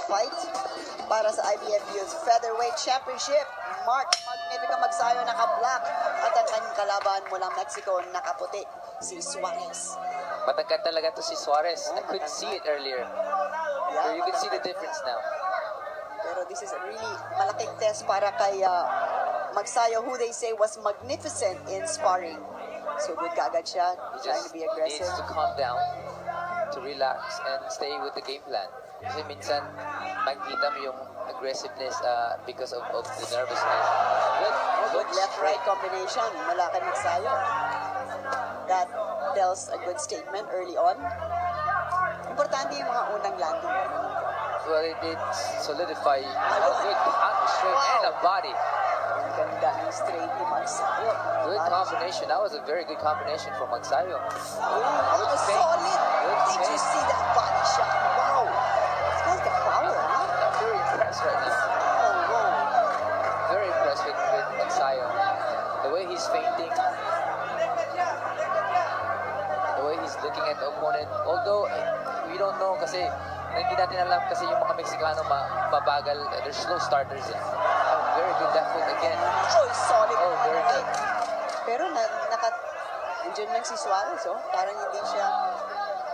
fight para sa IBF Youth Featherweight Championship. Mark Magnifico Magsayo naka-black at ang kanyang kalaban mula Mexico nakaputi, si Suarez. Matangkad talaga to si Suarez. I couldn't see it earlier. So you can see the difference now. Pero this is a really malaking test para kay Magsayo, who they say was magnificent in sparring. So good kaagad siya, He trying just to be aggressive. needs to calm down, to relax, and stay with the game plan. Kasi minsan, makikita mo yung aggressiveness because of the nervousness. Good left-right combination mula kay Magsayo. That tells a good statement early on. Importante yung mga unang landing. Well, it did solidify a good hand straight and a body. Ang ganda ng straight ni Magsayo. Good combination. That was a very good combination for Magsayo. Oh, solid. Did you see that body shot? Wow. This guy's got power, huh? I'm very impressed right now. Oh, wow. Very impressed with Magsayo. The way he's feinting. The way he's looking at the opponent. Although, we don't know kasi hindi natin alam kasi yung mga Mexicano mabagal. They're slow starters. Oh, very good left foot again. Oh, solid. Oh, very good. Pero nandiyan lang si Suarez, oh. Parang hindi siya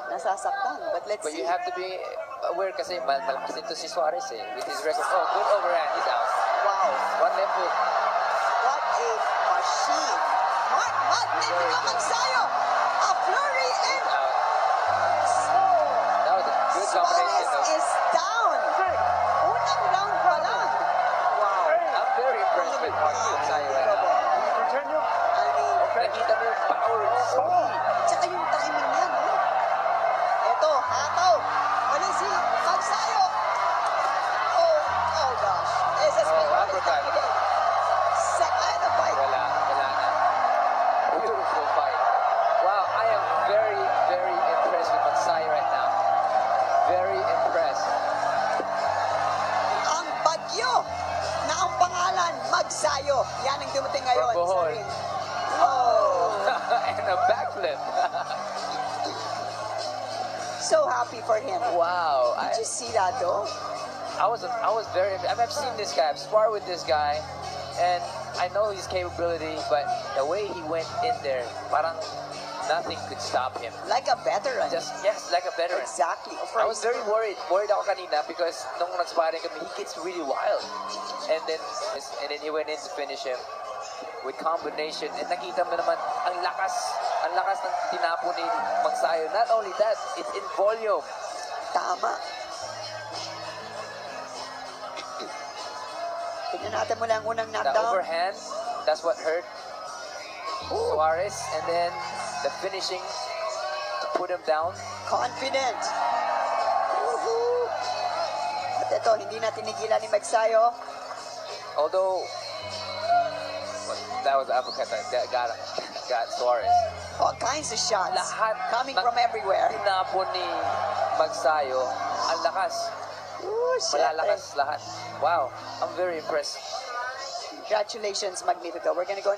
nasasaktan. But let's But see. you have to be aware kasi malakas din to si Suarez with his record. Oh, good overhand. He's out. Wow. One left foot. What a machine. Mark Magnifico Magsayo. A flurry in. Out. That was a good combination. Suarez is down. Unang round pa lang. Wow. I'm very impressed with Mark Magsayo right now. I mean, Nakita mo yung power and speed. tsaka yung timing niya, no? Eto, hataw. Wala si Magsayo. Oh gosh. SSP. Oh, uppercut. Second the fight. Wala na. Beautiful fight. Wow, I am very, very impressed with Magsayo right now. Very impressed. Ang bagyo na ang pangalan, Magsayo. Yan ang dumating ngayon From sa Bohol. ring. Oh, And a backflip. so happy for him. Wow. Did you see that though? I was very. I've seen this guy. I've sparred with this guy, and I know his capability. But the way he went in there, parang nothing could stop him. Like a veteran. Yes, like a veteran. Exactly. I was very worried ako kanina because nung nag-sparring kami, he gets really wild. And then he went in to finish him with combination. And nakita mo naman, ang lakas ng tinapo ni Magsayo. Not only that, it's in volume. Tama. Tignan natin mula ang unang The knockdown. overhand, that's what hurt Suarez. And then the finishing to put him down. Confident. Woohoo! At ito, hindi na tinigilan ni Magsayo. Although, that was the uppercut that got Suarez. All kinds of shots. Lahat Coming ng from everywhere. tinapo ni Magsayo, ang lakas. Ooh, Malalakas lahat. Wow, I'm very impressed. Congratulations, Magnifico. We're gonna go